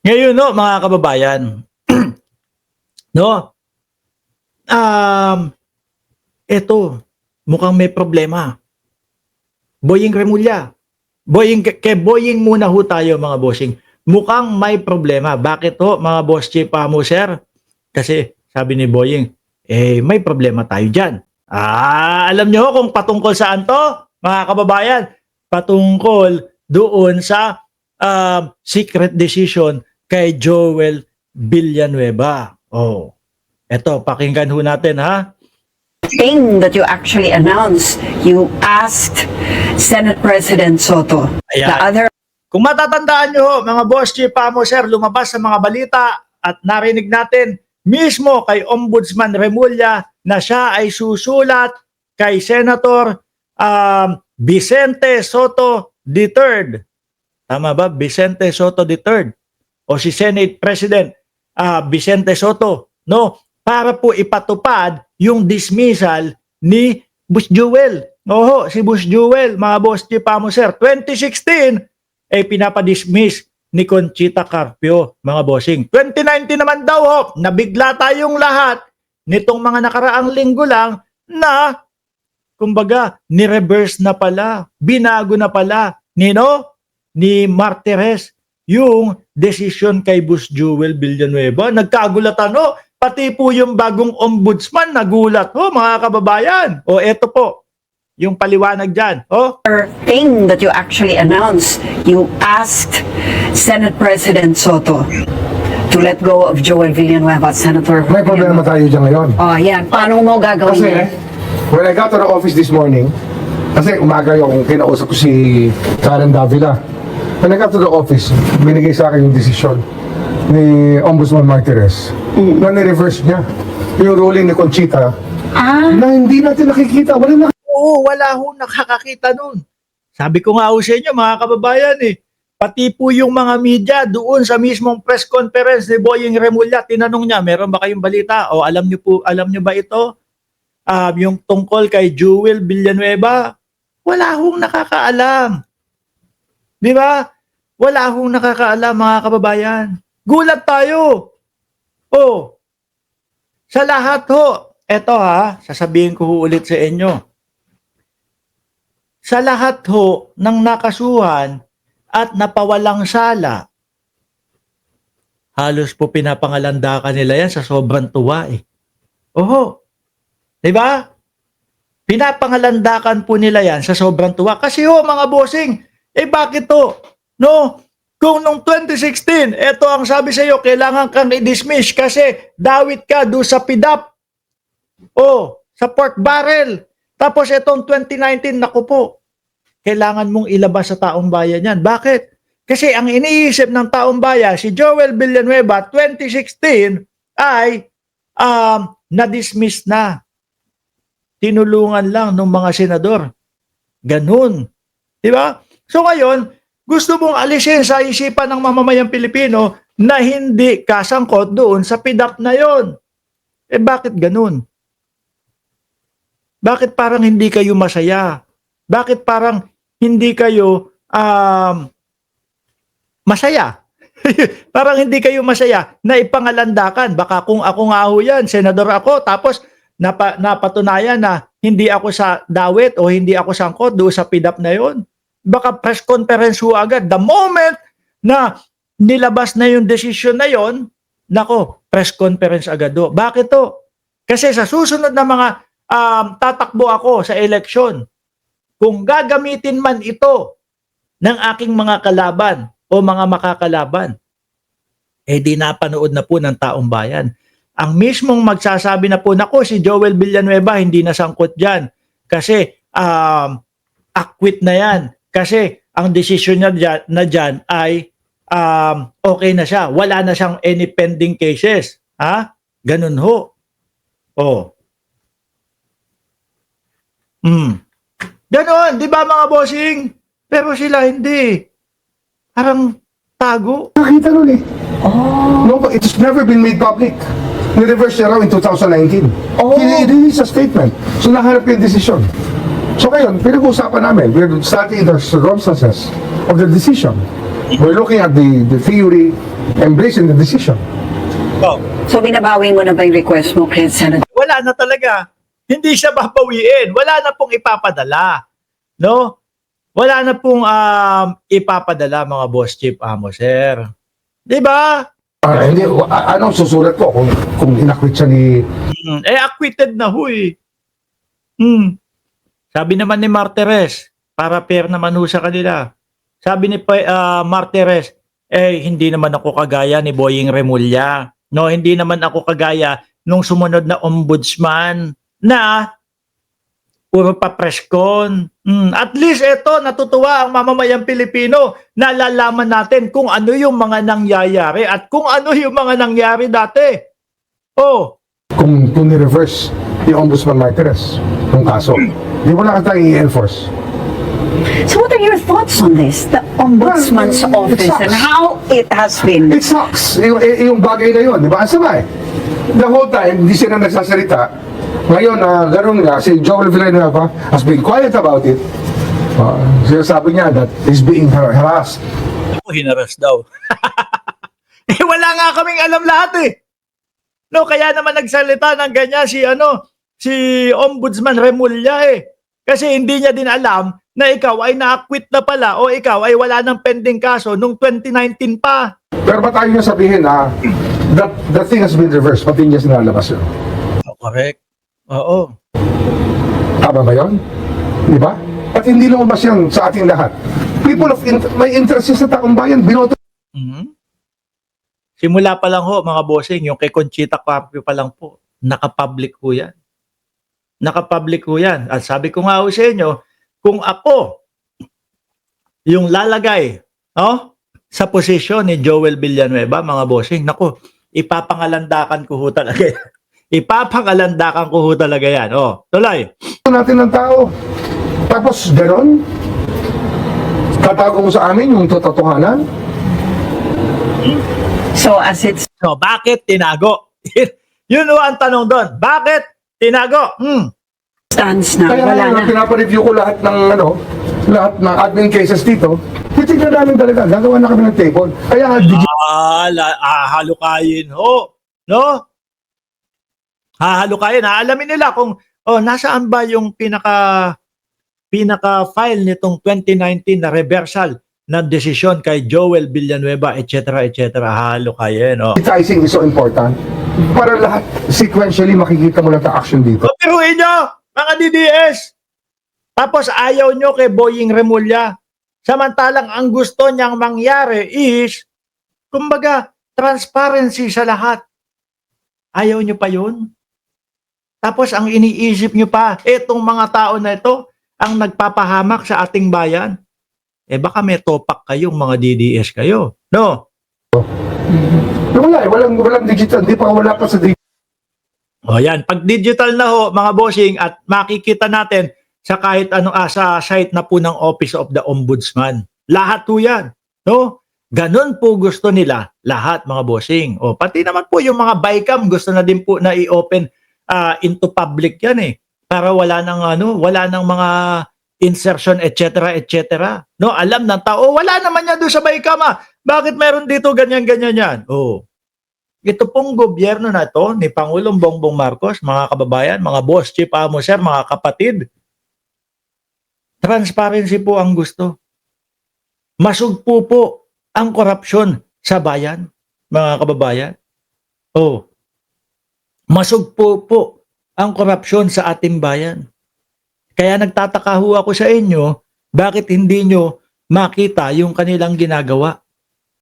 Ngayon, no, mga kababayan, no, eto, mukhang may problema. Boying Remulla. Kay Boying muna ho tayo, mga bossing. Mukhang may problema. Bakit ho, mga boss chief mo, sir? Kasi, sabi ni Boying, may problema tayo dyan. Alam nyo kung patungkol saan to, mga kababayan? Patungkol doon sa secret decision kay Joel Villanueva. Oh, eto, pakinggan ho natin, ha? Thing that you actually announced, you asked Senate President Soto. Ayan. The other Kung matatandaan nyo ho, mga boss chief mo, sir, lumabas sa mga balita at narinig natin mismo kay Ombudsman Remulla na siya ay susulat kay Senator Vicente Soto III. Tama ba? Vicente Soto III. O si Senate President Vicente Soto. No? Para po ipatupad yung dismissal ni Boss Jewel. Oho, si Boss Jewel, mga boss chief mo, sir, 2016, pinapadismiss ni Conchita Carpio, mga bossing. 2019 naman daw, ho, nabigla tayong lahat nitong mga nakaraang linggo lang na, kumbaga, ni-reverse na pala, binago na pala, ni Martires, yung decision kay Boss Jewel Villanueva. Nagkagulatan, ho. Pati po yung bagong ombudsman nagulat, ho, mga kababayan. O eto po, yung paliwanag dyan. Oh. thing that you actually announced, you asked Senate President Soto to let go of Joel Villanueva, Senator. May problema tayo dyan ngayon. Oh, yan. Paano mo gagawin Kasi, yan? when I got to the office this morning, kasi umaga yung kinausap ko si Karen Davila. When I got to the office, binigay sa akin yung desisyon ni Ombudsman Martires na ni-reverse niya yung ruling ni Conchita na hindi natin nakikita. Oo, wala ho nakakakita nun. Sabi ko nga ho sa inyo, mga kababayan, pati po yung mga media doon sa mismong press conference ni Boying Remulla, tinanong niya, meron ba kayong balita? O alam niyo ba ito? Yung tungkol kay Joel Villanueva, wala hong nakakaalam. Di ba? Wala hong nakakaalam, mga kababayan. Gulat tayo. Oh, sa lahat ho, eto sasabihin ko ho ulit sa inyo. Sa lahat ho ng nakasuhan at napawalang sala, halos po pinapangalandakan nila yan sa sobrang tuwa Oho. Diba? Pinapangalandakan po nila yan sa sobrang tuwa. Kasi ho, mga bossing, bakit to? No? Kung nung 2016, eto ang sabi sa iyo, kailangan kang i-dismiss kasi dawit ka do sa PDAP. Sa pork barrel. Tapos itong 2019, naku po, kailangan mong ilabas sa taong bayan yan. Bakit? Kasi ang iniisip ng taong bayan, si Joel Villanueva, 2016, ay na-dismiss na. Tinulungan lang ng mga senador. Ganun. Diba? So ngayon, gusto mong alisin sa isipan ng mamamayang Pilipino na hindi kasangkot doon sa PDAP na yon. Bakit ganun? Bakit parang hindi kayo masaya? Bakit parang hindi kayo masaya? Parang hindi kayo masaya na ipangalandakan. Baka kung ako nga ho yan, senador ako, tapos napatunayan na hindi ako sa dawit o hindi ako sangkot doon sa PDAP na yon. Baka press conference ho agad. The moment na nilabas na yung decision na yon, nako, press conference agad do. Bakit to? Kasi sa susunod na mga tatakbo ako sa eleksyon, kung gagamitin man ito ng aking mga kalaban o mga makakalaban, di napanood na po ng taong bayan. Ang mismong magsasabi na po, nako, si Joel Villanueva hindi na sangkot dyan. Kasi acquit na yan. Kasi ang desisyon niya dyan ay okay na siya. Wala na siyang any pending cases. Ganun ho. Ganon, di ba mga bossing? Pero sila hindi. Parang tago. Nakita nun No, but it's never been made public. Ni-reverse niya raw in 2019. Release a statement. So nahanap yung decision. So ngayon, pinag-uusapan namin, we're studying the circumstances of the decision. We're looking at the theory, embracing the decision. Oh, So binabawi mo na ba yung request mo kay Senator? wala na talaga. Hindi siya babawiin. Wala na pong ipapadala. No? Wala na pong ipapadala mga boss chief amo, sir. 'Di ba? Hindi, anong susulat ko kung inakwit siya ni... Acquitted na huy. Sabi naman ni Martires, para fair naman ho sa kanila. Sabi ni Martires, hindi naman ako kagaya ni Boying Remulla. No, hindi naman ako kagaya nung sumunod na ombudsman na puro pa preskon. At least ito, natutuwa ang mamamayang Pilipino. Nalalaman natin kung ano yung mga nangyayari at kung ano yung mga nangyari dati. Oh, Kung ni-reverse yung Ombudsman Martires, yung kaso, di wala ka tayong i-enforce. So what are your thoughts on this? The Ombudsman's Well, it office and sucks. how it has been. It sucks. Yung bagay na yun, di ba? Ang sama eh. The whole time, hindi sila nagsasalita. Ngayon, gano'n nga, si Joel Villanueva has been quiet about it. Sinasabi niya that he's being harassed. ako hinaras daw. Wala nga kaming alam lahat eh. No, kaya naman nagsalita ng ganyan si Ombudsman Remulla eh. Kasi hindi niya din alam na ikaw ay na-acquit na pala o ikaw ay wala ng pending kaso nung 2019 pa. Pero ba't tayo niya sabihin na that thing has been reversed, pati niya sinalabas yun? Oh, correct. Oo. Tama ba yun? Di ba? At hindi lumabas yan sa ating lahat. People of may interest yan sa taong bayan, binoto. Simula pa lang ho mga bossing, yung kay Conchita Carpio pa lang po, nakapublic ho yan. Nakapublic ho yan. At sabi ko nga ho sa inyo, kung ako yung lalagay sa posisyon ni Joel Villanueva, mga bossing, naku, ipapangalandakan ko ho talaga yan. Ipapangalandakan ko ho talaga yan. Tuloy. natin ng tao. Tapos gano'n, tatago mo sa amin yung totohanan. So as it's So, bakit tinago? Yun ho ang tanong doon. Bakit tinago? stands na, Kaya wala ngayon, na. pinapareview ko lahat ng admin cases dito. Titignan namin talaga, gagawa na kami ng table. Kaya Halukayin ho. No? Hahalukayin. Alamin nila kung nasaan ba yung pinaka-file nitong 2019 na reversal ng desisyon kay Joel Villanueva, etc. Hahalukayin. digitizing is so important. Para lahat, sequentially, makikita mo lang ang action dito. Piruin nyo, mga DDS. Tapos ayaw nyo kay Boying Remulla. Samantalang ang gusto niyang mangyari is, kumbaga, transparency sa lahat. Ayaw nyo pa yun? Tapos ang iniisip nyo pa, etong mga tao na ito, ang nagpapahamak sa ating bayan. Baka may topak kayong mga DDS kayo. No? Wala eh, walang digital, wala pa sa digital. Yan. Pag digital na ho, mga bossing, at makikita natin sa kahit sa site na po ng Office of the Ombudsman. Lahat po yan. No? Ganon po gusto nila lahat, mga bossing. Pati naman po yung mga bycam gusto na din po na i-open into public yan eh. Para wala nang mga insertion, etc. No, alam ng tao, wala naman yan doon sa bycam Bakit meron dito ganyan yan? Ito pong gobyerno na ito ni Pangulong Bongbong Marcos, mga kababayan, mga boss, chief amo, sir, mga kapatid, transparency po ang gusto. Masugpo po ang korupsyon sa bayan, mga kababayan. Masugpo po ang korupsyon sa ating bayan. Kaya nagtataka ho ako sa inyo, bakit hindi nyo makita yung kanilang ginagawa?